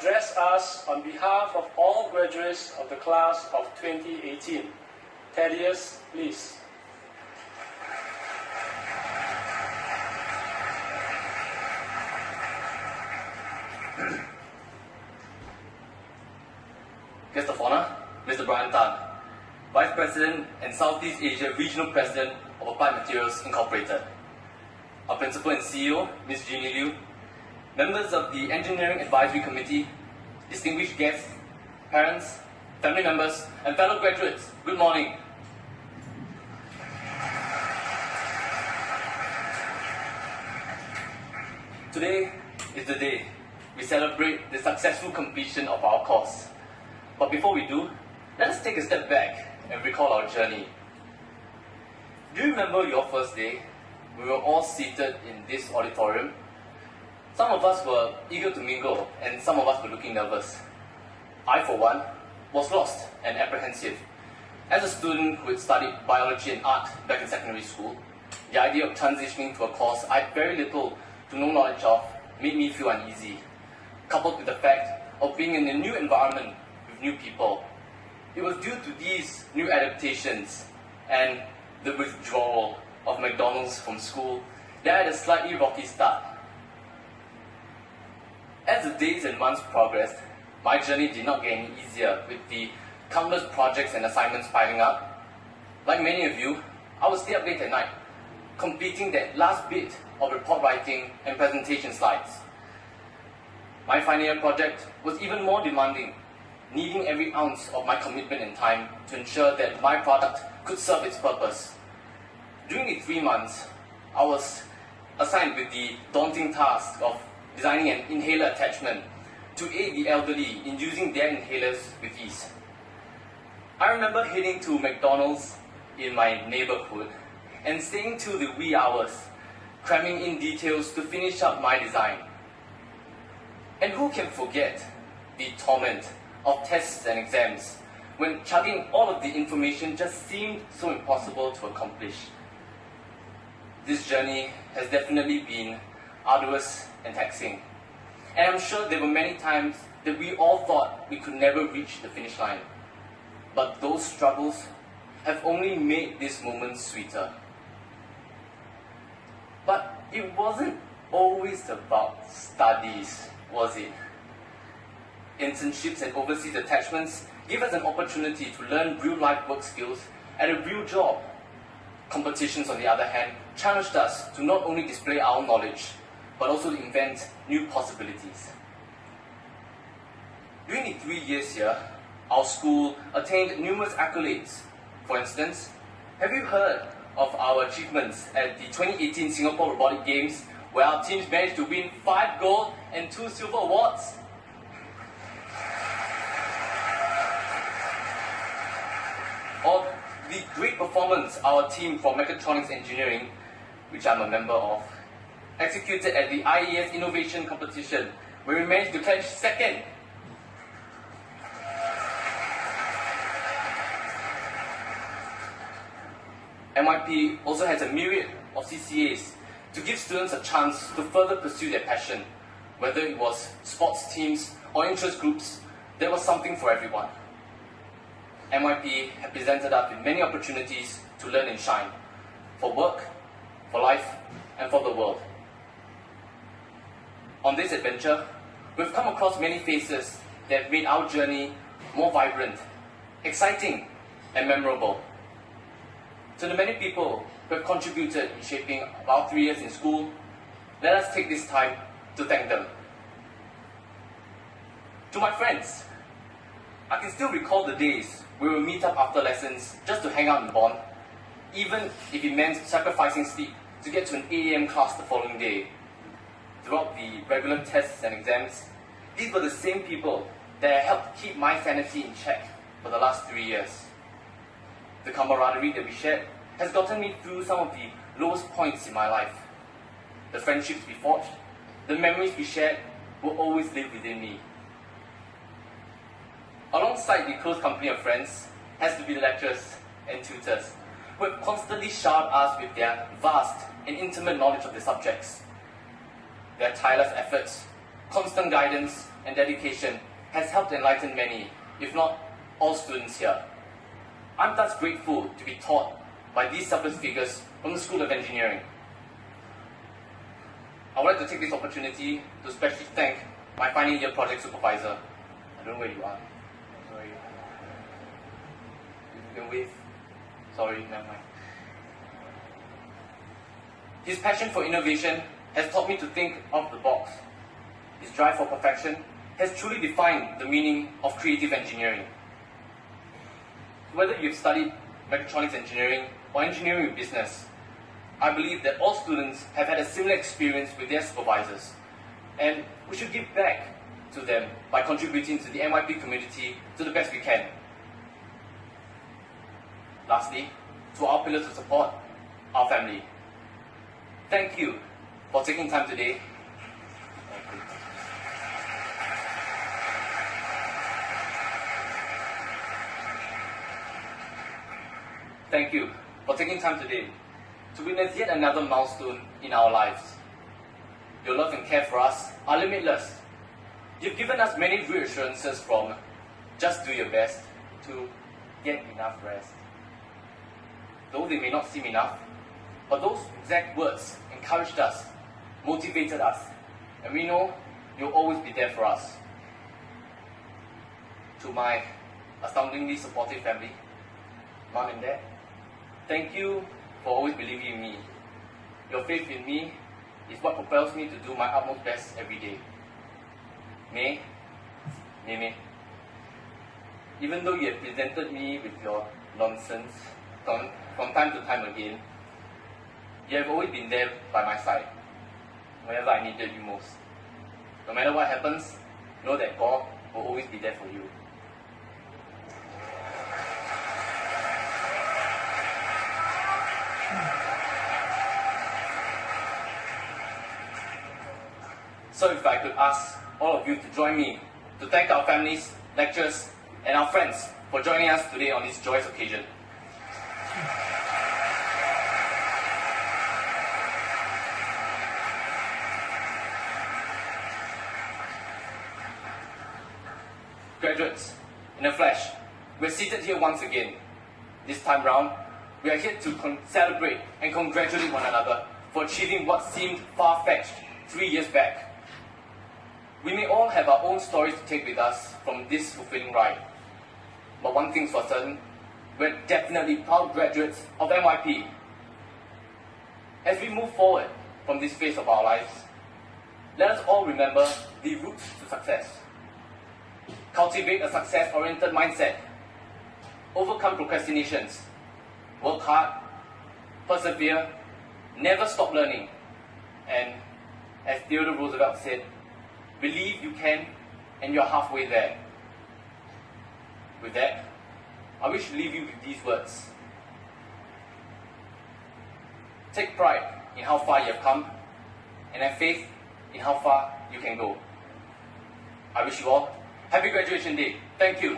address us on behalf of all graduates of the class of 2018. Thaddeus, please. Guest of Honor, Mr. Brian Tang, Vice President and Southeast Asia Regional President of Applied Materials Incorporated. Our Principal and CEO, Ms. Jeannie Liu, members of the Engineering Advisory Committee, distinguished guests, parents, family members, and fellow graduates, good morning. Today is the day we celebrate the successful completion of our course. But before we do, let us take a step back and recall our journey. Do you remember your first day? We were all seated in this auditorium. Some of us were eager to mingle, and some of us were looking nervous. I, for one, was lost and apprehensive. As a student who had studied biology and art back in secondary school, the idea of transitioning to a course I had very little to no knowledge of made me feel uneasy, coupled with the fact of being in a new environment with new people. It was due to these new adaptations and the withdrawal of McDonald's from school that I had a slightly rocky start. As the days and months progressed, my journey did not get any easier with the countless projects and assignments piling up. Like many of you, I would stay up late at night, completing that last bit of report writing and presentation slides. My final year project was even more demanding, needing every ounce of my commitment and time to ensure that my product could serve its purpose. During the 3 months, I was assigned with the daunting task of designing an inhaler attachment to aid the elderly in using their inhalers with ease. I remember heading to McDonald's in my neighborhood and staying till the wee hours, cramming in details to finish up my design. And who can forget the torment of tests and exams when chugging all of the information just seemed so impossible to accomplish. This journey has definitely been arduous and taxing. And I'm sure there were many times that we all thought we could never reach the finish line. But those struggles have only made this moment sweeter. But it wasn't always about studies, was it? Internships and overseas attachments give us an opportunity to learn real-life work skills at a real job. Competitions, on the other hand, challenged us to not only display our knowledge, but also to invent new possibilities. During the 3 years here, our school attained numerous accolades. For instance, have you heard of our achievements at the 2018 Singapore Robotic Games, where our teams managed to win 5 gold and 2 silver awards? Or the great performance our team from Mechatronics Engineering, which I'm a member of, executed at the IES Innovation Competition, where we managed to catch second. NYP also has a myriad of CCAs to give students a chance to further pursue their passion. Whether it was sports teams or interest groups, there was something for everyone. NYP have presented us with many opportunities to learn and shine, for work, for life, and for the world. On this adventure, we've come across many faces that have made our journey more vibrant, exciting, and memorable. To the many people who have contributed in shaping our 3 years in school, let us take this time to thank them. To my friends, I can still recall the days where we would meet up after lessons just to hang out and bond, even if it meant sacrificing sleep to get to an 8 AM class the following day. Throughout the regular tests and exams, these were the same people that helped keep my sanity in check for the last 3 years. The camaraderie that we shared has gotten me through some of the lowest points in my life. The friendships we forged, the memories we shared will always live within me. Alongside the close company of friends has to be the lecturers and tutors who have constantly showered us with their vast and intimate knowledge of the subjects. Their tireless efforts constant guidance and dedication has helped enlighten many, if not all students here. I'm thus grateful to be taught by these selfless figures from the School of Engineering. I would like to take this opportunity to especially thank my final year project supervisor. I don't know where you are. Sorry. You can wave. Sorry, never mind. His passion for innovation has taught me to think out of the box. His drive for perfection has truly defined the meaning of creative engineering. Whether you've studied mechatronics engineering or engineering with business, I believe that all students have had a similar experience with their supervisors, and we should give back to them by contributing to the NYP community to the best we can. Lastly, to our pillars of support, our family. Thank you for taking time today. Thank you for taking time today to witness yet another milestone in our lives. Your love and care for us are limitless. You've given us many reassurances from just do your best to get enough rest. Though they may not seem enough, but those exact words encouraged us, motivated us, and we know you'll always be there for us. To my astoundingly supportive family, Mom and Dad, thank you for always believing in me. Your faith in me is what propels me to do my utmost best every day. May, even though you have presented me with your nonsense from time to time again, you have always been there by my side whenever I needed you most. No matter what happens, know that God will always be there for you. So if I could ask all of you to join me to thank our families, lecturers, and our friends for joining us today on this joyous occasion. Graduates, in a flash, we're seated here once again. This time round, we are here to celebrate and congratulate one another for achieving what seemed far-fetched 3 years back. We may all have our own stories to take with us from this fulfilling ride. But one thing's for certain, we're definitely proud graduates of NYP. As we move forward from this phase of our lives, let us all remember the roots to success. Cultivate a success-oriented mindset. Overcome procrastinations. Work hard. Persevere. Never stop learning. And as Theodore Roosevelt said, believe you can, and you're halfway there. With that, I wish to leave you with these words. Take pride in how far you have come, and have faith in how far you can go. I wish you all happy graduation day. Thank you.